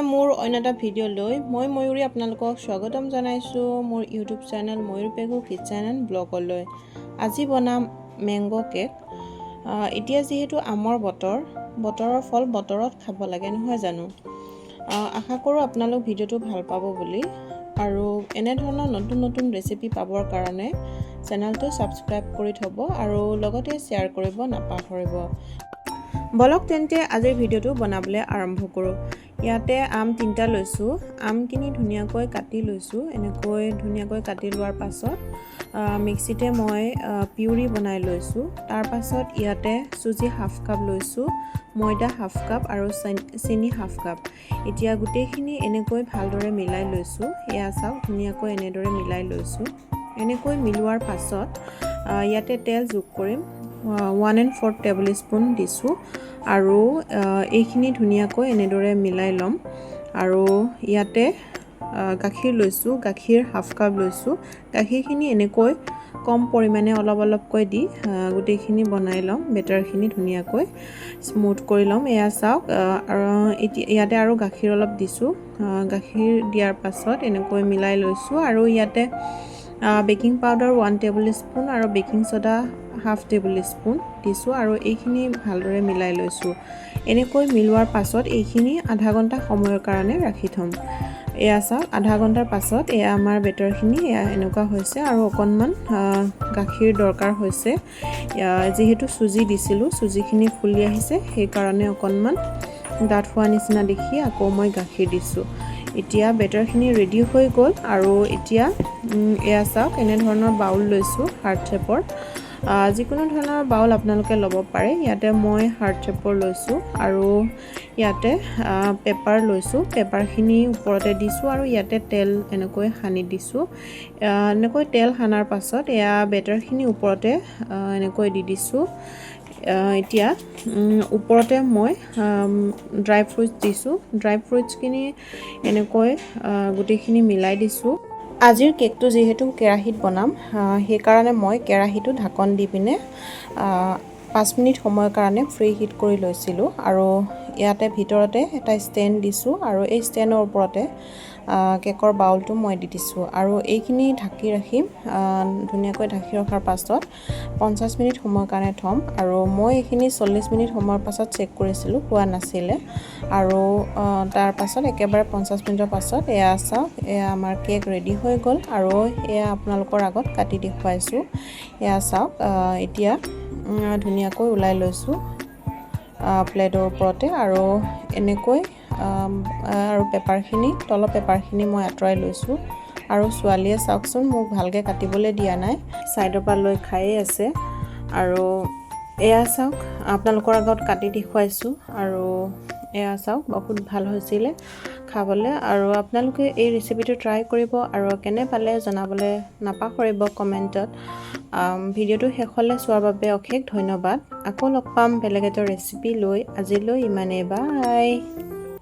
মোৰ অন্য এটা ভিডিঅ' লৈ মই ময়ূৰী আপোনালোকক স্বাগতম জনাইছো মোৰ YouTube channel Mayur Pegu kitchen and ব্লগলৈ। আজি বনাম মেংগো কেক। এতিয়া যেহেতু আমৰ বতৰৰ ফল বতৰত খাব লাগে নহয় জানো। আশা কৰোঁ আপোনালোক ভিডিঅ'টো ভাল পাব বুলি আৰু এনে ধৰণৰ নতুন ৰেচিপি পাবৰ কাৰণে চেনেলটো সাবস্ক্ৰাইব কৰি থব আৰু লগতে শ্বেয়াৰ কৰিব নাপাহৰিব। বলক তেন্তে আজিৰ ভিডিঅ'টো বনাবলৈ আৰম্ভ কৰোঁ। ইয়াতে আম 3টা লৈছোঁ। আমখিনি ধুনীয়াকৈ কাটি লৈছোঁ। এনেকৈ ধুনীয়াকৈ কাটি লোৱাৰ পাছত মিক্সিতে মই পিউৰি বনাই লৈছোঁ। তাৰ পাছত ইয়াতে চুজি হাফ কাপ লৈছোঁ, ময়দা হাফ কাপ আৰু চেনি হাফ কাপ। এতিয়া গোটেইখিনি এনেকৈ ভালদৰে মিলাই লৈছোঁ। এয়া চাওক ধুনীয়াকৈ এনেদৰে মিলাই লৈছোঁ। এনেকৈ মিলোৱাৰ পাছত ইয়াতে তেল যোগ কৰিম। 1¼ টেবুল স্পুন দিছোঁ আৰু এইখিনি ধুনীয়াকৈ এনেদৰে মিলাই ল'ম। আৰু ইয়াতে গাখীৰ লৈছোঁ, গাখীৰ হাফ কাপ লৈছোঁ। গাখীৰখিনি এনেকৈ কম পৰিমাণে অলপকৈ দি গোটেইখিনি বনাই ল'ম। বেটাৰখিনি ধুনীয়াকৈ স্মুথ কৰি ল'ম। এয়া চাওক আৰু ইয়াতে আৰু গাখীৰ অলপ দিছোঁ। গাখীৰ দিয়াৰ পাছত এনেকৈ মিলাই লৈছোঁ আৰু ইয়াতে বেকিং পাউডাৰ 1 টেবুল স্পুন আৰু baking soda half table spoon দিছোঁ আৰু এইখিনি ভালদৰে মিলাই লৈছোঁ। এনেকৈ মিলোৱাৰ পাছত এইখিনি আধা ঘণ্টা সময়ৰ কাৰণে ৰাখি থ'ম। এয়া চাওক আধা ঘণ্টাৰ পাছত এয়া আমাৰ বেটাৰখিনি এনেকুৱা হৈছে আৰু অকণমান গাখীৰ দৰকাৰ হৈছে। যিহেতু চুজি দিছিলোঁ, চুজিখিনি ফুলি আহিছে, সেইকাৰণে অকণমান ডাঠ হোৱা নিচিনা দেখি আকৌ মই গাখীৰ দিছোঁ। এতিয়া বেটাৰখিনি ৰেডি হৈ গ'ল আৰু এতিয়া এয়া চাওক এনেধৰণৰ বাউল লৈছোঁ হাৰ্ট শ্বেপৰ। যিকোনো ধৰণৰ বাউল আপোনালোকে ল'ব পাৰে। ইয়াতে মই হাৰ্ট শ্বেপৰ লৈছোঁ আৰু ইয়াতে পেপাৰ লৈছোঁ। পেপাৰখিনি ওপৰতে দিছোঁ আৰু ইয়াতে তেল এনেকৈ সানি দিছোঁ। এনেকৈ তেল সানাৰ পাছত এয়া বেটাৰখিনি ওপৰতে এনেকৈ দি দিছোঁ। এতিয়া ওপৰতে মই ড্ৰাই ফ্ৰুটছ দিছোঁ। ড্ৰাই ফ্ৰুটছখিনি এনেকৈ গোটেইখিনি মিলাই দিছোঁ। আজিৰ কেকটো যিহেতু কেৰাহীত বনাম, সেইকাৰণে মই কেৰাহীটো ঢাকন দি পিনে 5 মিনিট সময়ৰ কাৰণে ফ্ৰী হিট কৰি লৈছিলোঁ আৰু ইয়াতে ভিতৰতে এটা ষ্টেণ্ড দিছোঁ আৰু এই ষ্টেণ্ডৰ ওপৰতে কেকৰ বাউলটো মই দি দিছোঁ আৰু এইখিনি ঢাকি ৰাখিম। ধুনীয়াকৈ ঢাকি ৰখাৰ পাছত 50 মিনিট সময়ৰ কাৰণে থ'ম আৰু মই এইখিনি 40 মিনিট সময়ৰ পাছত চেক কৰিছিলোঁ, হোৱা নাছিলে আৰু তাৰ পাছত একেবাৰে 50 মিনিটৰ পাছত এয়া চাওক এয়া আমাৰ কেক ৰেডি হৈ গ'ল আৰু এয়া আপোনালোকৰ আগত কাটি দেখুৱাইছোঁ। এয়া চাওক এতিয়া ধুনীয়াকৈ ওলাই লৈছোঁ প্লেটৰ ওপৰতে আৰু এনেকৈ আৰু পেপাৰখিনি তলৰ পেপাৰখিনি মই আঁতৰাই লৈছোঁ আৰু ছোৱালীয়ে চাওকচোন মোক ভালকৈ কাটিবলৈ দিয়া নাই, ছাইডৰ পৰা লৈ খায়ে আছে। আৰু এয়া চাওক আপোনালোকৰ আগত কাটি দেখুৱাইছোঁ আৰু এয়া চাওক বহুত ভাল হৈছিলে খাবলৈ। আৰু আপোনালোকে এই ৰেচিপিটো ট্ৰাই কৰিব আৰু কেনে পালে জনাবলৈ নাপাহৰিব কমেণ্টত। ভিডিঅ'টো শেষলৈ চোৱাৰ বাবে অশেষ ধন্যবাদ। আকৌ লগ পাম বেলেগ এটা ৰেচিপি লৈ। আজিলৈ ইমানেই, বাই।